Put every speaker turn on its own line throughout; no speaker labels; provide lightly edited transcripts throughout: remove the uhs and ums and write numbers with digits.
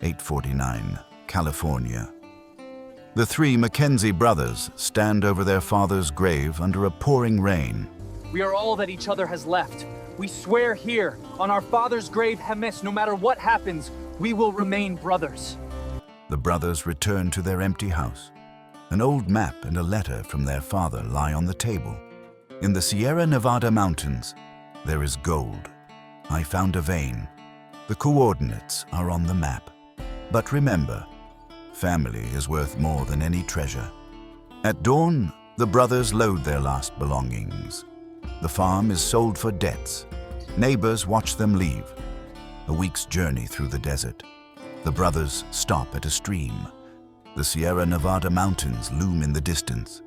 849, California. The three McKenzie brothers stand over their father's grave under a pouring rain.
We are all that each other has left. We swear here, on our father's grave, Hemis, no matter what happens, we will remain brothers.
The brothers return to their empty house. An old map and a letter from their father lie on the table. In the Sierra Nevada mountains, there is gold. I found a vein. The coordinates are on the map. But remember, family is worth more than any treasure. At dawn, the brothers load their last belongings. The farm is sold for debts. Neighbors watch them leave. A week's journey through the desert. The brothers stop at a stream. The Sierra Nevada mountains loom in the distance.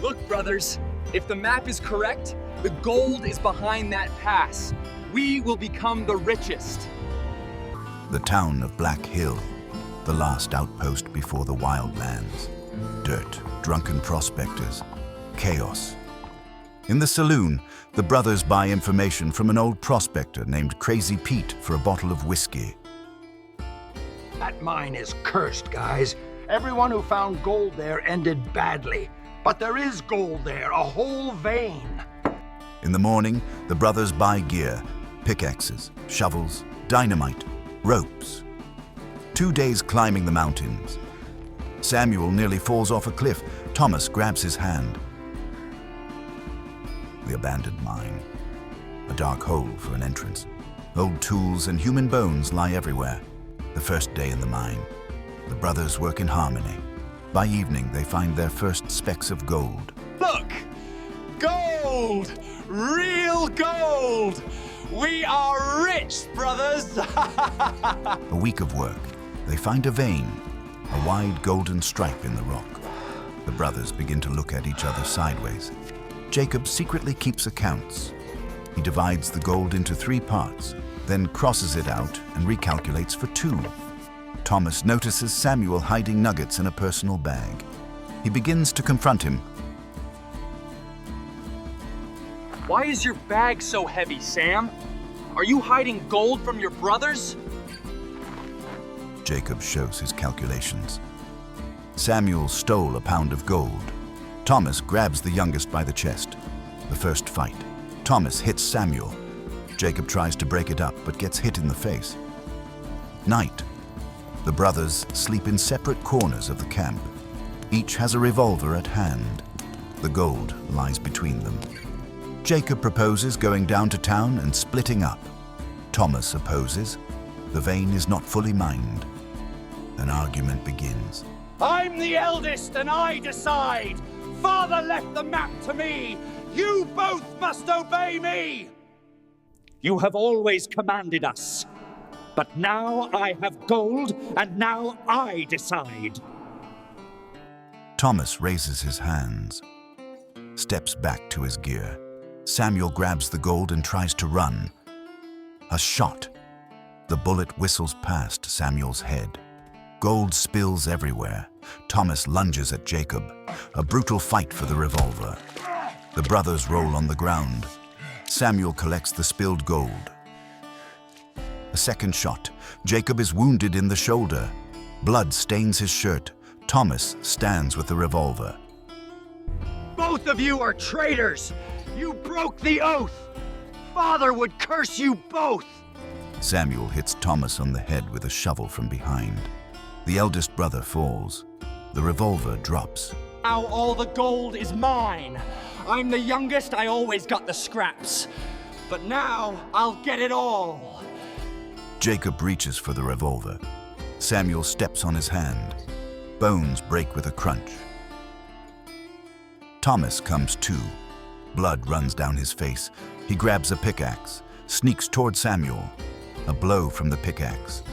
Look, brothers, if the map is correct, the gold is behind that pass. We will become the richest.
The town of Black Hill, the last outpost before the wildlands. Dirt, drunken prospectors, chaos. In the saloon, the brothers buy information from an old prospector named Crazy Pete for a bottle of whiskey.
That mine is cursed, guys. Everyone who found gold there ended badly. But there is gold there, a whole vein.
In the morning, the brothers buy gear, pickaxes, shovels, dynamite, ropes. 2 days climbing the mountains. Samuel nearly falls off a cliff. Thomas grabs his hand. The abandoned mine. A dark hole for an entrance. Old tools and human bones lie everywhere. The first day in the mine. The brothers work in harmony. By evening, they find their first specks of gold.
Look! Gold! Real gold! We are rich, brothers!
A week of work. They find a vein, a wide golden stripe in the rock. The brothers begin to look at each other sideways. Jacob secretly keeps accounts. He divides the gold into 3 parts, then crosses it out and recalculates for 2. Thomas notices Samuel hiding nuggets in a personal bag. He begins to confront him.
Why is your bag so heavy, Sam? Are you hiding gold from your brothers?
Jacob shows his calculations. Samuel stole a pound of gold. Thomas grabs the youngest by the chest. The first fight. Thomas hits Samuel. Jacob tries to break it up, but gets hit in the face. Night. The brothers sleep in separate corners of the camp. Each has a revolver at hand. The gold lies between them. Jacob proposes going down to town and splitting up. Thomas opposes. The vein is not fully mined. An argument begins.
I'm the eldest and I decide! Father left the map to me! You both must obey me! You have always commanded us. But now I have gold, and now I decide.
Thomas raises his hands, steps back to his gear. Samuel grabs the gold and tries to run. A shot. The bullet whistles past Samuel's head. Gold spills everywhere. Thomas lunges at Jacob. A brutal fight for the revolver. The brothers roll on the ground. Samuel collects the spilled gold. A second shot. Jacob is wounded in the shoulder. Blood stains his shirt. Thomas stands with the revolver.
Both of you are traitors! You broke the oath! Father would curse you both!
Samuel hits Thomas on the head with a shovel from behind. The eldest brother falls. The revolver drops.
Now all the gold is mine. I'm the youngest, I always got the scraps. But now I'll get it all.
Jacob reaches for the revolver. Samuel steps on his hand. Bones break with a crunch. Thomas comes to. Blood runs down his face. He grabs a pickaxe, sneaks toward Samuel. A blow from the pickaxe.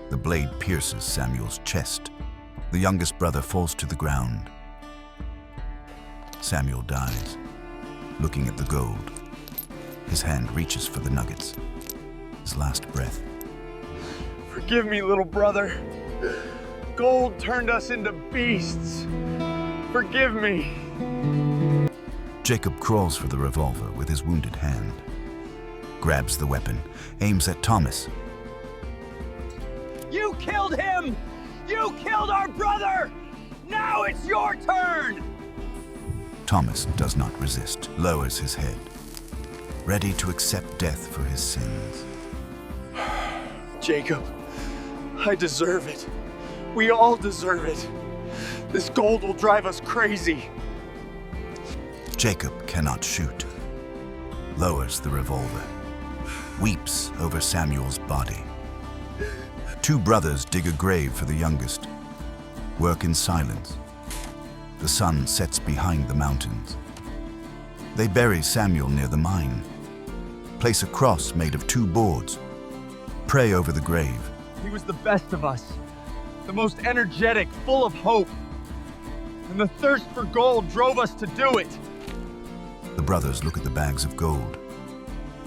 The blade pierces Samuel's chest. The youngest brother falls to the ground. Samuel dies, looking at the gold. His hand reaches for the nuggets. His last breath.
Forgive me, little brother. Gold turned us into beasts. Forgive me.
Jacob crawls for the revolver with his wounded hand. Grabs the weapon, aims at Thomas.
You killed him!
You killed our brother! Now it's your turn!
Thomas does not resist, lowers his head, ready to accept death for his sins.
Jacob, I deserve it. We all deserve it. This gold will drive us crazy.
Jacob cannot shoot, lowers the revolver, weeps over Samuel's body. Two brothers dig a grave for the youngest, work in silence. The sun sets behind the mountains. They bury Samuel near the mine, place a cross made of 2 boards, pray over the grave.
He was the best of us, the most energetic, full of hope. And the thirst for gold drove us to do it.
The brothers look at the bags of gold,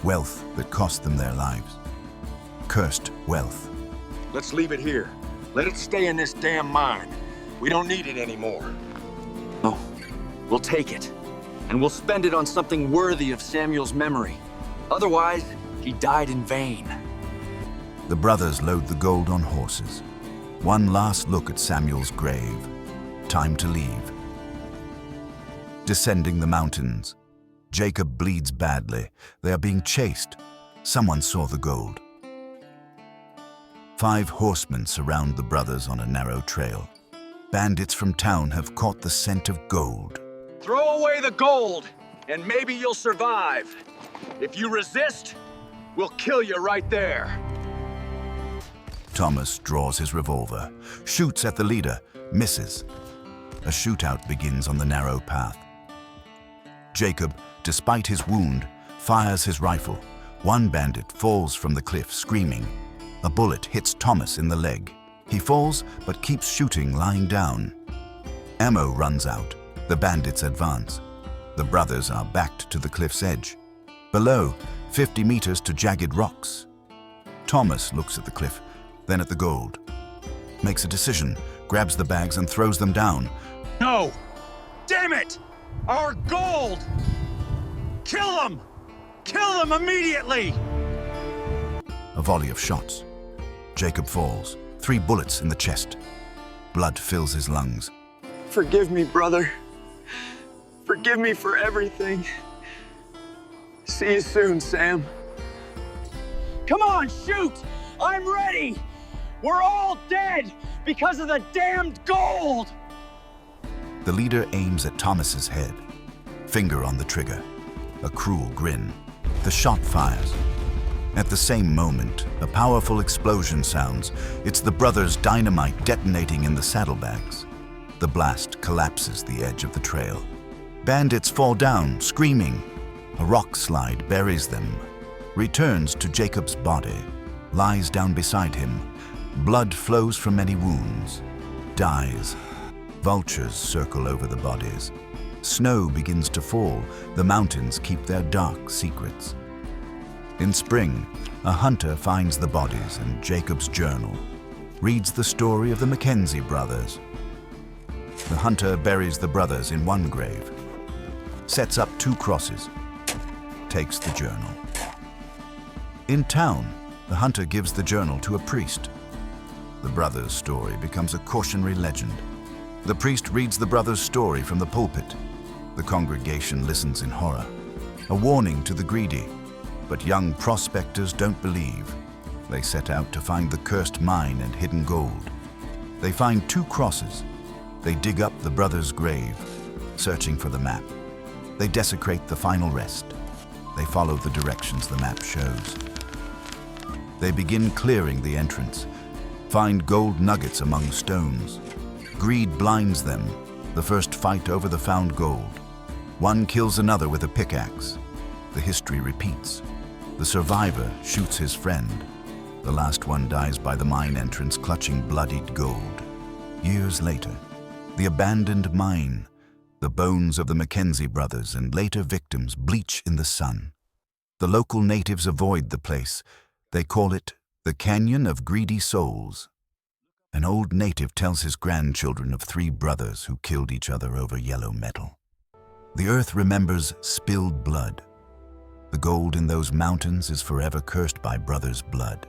wealth that cost them their lives. Cursed wealth.
Let's leave it here. Let it stay in this damn mine. We don't need it anymore.
Oh, we'll take it. And we'll spend it on something worthy of Samuel's memory. Otherwise, he died in vain.
The brothers load the gold on horses. One last look at Samuel's grave. Time to leave. Descending the mountains, Jacob bleeds badly. They are being chased. Someone saw the gold. 5 horsemen surround the brothers on a narrow trail. Bandits from town have caught the scent of gold.
Throw away the gold, and maybe you'll survive. If you resist, we'll kill you right there.
Thomas draws his revolver, shoots at the leader, misses. A shootout begins on the narrow path. Jacob, despite his wound, fires his rifle. One bandit falls from the cliff, screaming. A bullet hits Thomas in the leg. He falls, but keeps shooting, lying down. Ammo runs out. The bandits advance. The brothers are backed to the cliff's edge. Below, 50 meters to jagged rocks. Thomas looks at the cliff, then at the gold. Makes a decision, grabs the bags and throws them down.
No! Damn it! Our gold! Kill them! Kill them immediately!
A volley of shots. Jacob falls, 3 bullets in the chest. Blood fills his lungs.
Forgive me, brother. Forgive me for everything. See you soon, Sam.
Come on, shoot! I'm ready! We're all dead because of the damned gold!
The leader aims at Thomas's head. Finger on the trigger. A cruel grin. The shot fires. At the same moment, a powerful explosion sounds. It's the brothers' dynamite detonating in the saddlebags. The blast collapses the edge of the trail. Bandits fall down, screaming. A rock slide buries them. Returns to Jacob's body. Lies down beside him. Blood flows from many wounds. Dies. Vultures circle over the bodies. Snow begins to fall. The mountains keep their dark secrets. In spring, a hunter finds the bodies and Jacob's journal. Reads the story of the McKenzie brothers. The hunter buries the brothers in one grave. Sets up 2 crosses. Takes the journal. In town, the hunter gives the journal to a priest. The brothers' story becomes a cautionary legend. The priest reads the brothers' story from the pulpit. The congregation listens in horror. A warning to the greedy. But young prospectors don't believe. They set out to find the cursed mine and hidden gold. They find 2 crosses. They dig up the brothers' grave, searching for the map. They desecrate the final rest. They follow the directions the map shows. They begin clearing the entrance, find gold nuggets among stones. Greed blinds them, the first fight over the found gold. One kills another with a pickaxe. The history repeats. The survivor shoots his friend. The last one dies by the mine entrance clutching bloodied gold. Years later, the abandoned mine, the bones of the McKenzie brothers and later victims bleach in the sun. The local natives avoid the place. They call it the Canyon of Greedy Souls. An old native tells his grandchildren of 3 brothers who killed each other over yellow metal. The earth remembers spilled blood. The gold in those mountains is forever cursed by brothers' blood.